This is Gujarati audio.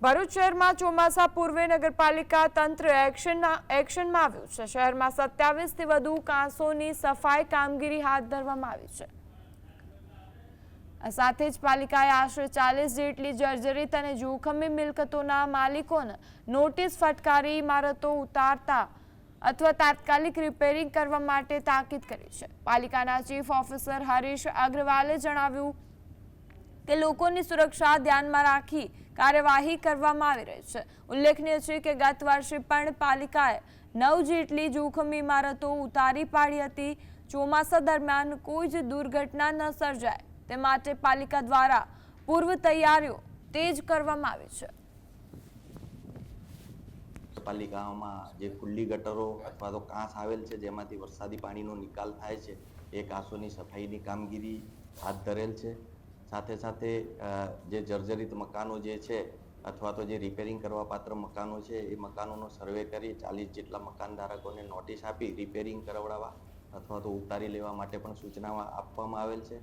ભરૂચ શહેરમાં ચોમાસા પૂર્વે નગરપાલિકા તંત્ર એક્શનમાં આવ્યું છે। શહેરમાં 27 થી વધુ કાંસોની સફાઈ કામગીરી હાથ ધરવામાં આવી છે। આ સાથે જ પાલિકાએ આશરે 40 જેટલી જર્જરિત અને જોખમી મિલકતોના માલિકોને નોટિસ ફટકારી ઇમારતો ઉતારતા અથવા તાત્કાલિક રિપેરિંગ કરવા માટે તાકીદ કરી છે। પાલિકાના ચીફ ઓફિસર હરીશ અગ્રવાલે જણાવ્યું કે લોકોની સુરક્ષા ધ્યાનમાં રાખી કાર્યવાહી કરવામાં આવી રહી છે। ઉલ્લેખનીય છે કે ગત વર્ષે પણ પાલિકાએ 9 જેટલી જોખમી ઇમારતો ઉતારી પાડી હતી। ચોમાસા દરમિયાન કોઈ જ દુર્ઘટના ન સર્જાય તે માટે પાલિકા દ્વારા પૂર્વ તૈયારીઓ તેજ કરવામાં આવી છે। પાલિકામાં જે ખુલ્લી ગટરો અથવા તો કાંસ આવેલ છે જેમાંથી વરસાદી પાણીનો નિકાલ થાય છે એ કાંસોની સફાઈની કામગીરી હાથ ધરેલ છે। સાથે સાથે જે જર્જરિત મકાનો જે છે અથવા તો જે રિપેરિંગ કરવા પાત્ર મકાનો છે એ મકાનોનો સર્વે કરી 40 જેટલા મકાન ધારકોને નોટિસ આપી રિપેરિંગ કરાવડાવવા અથવા તો ઉતારી લેવા માટે પણ સૂચના આપવામાં આવેલ છે।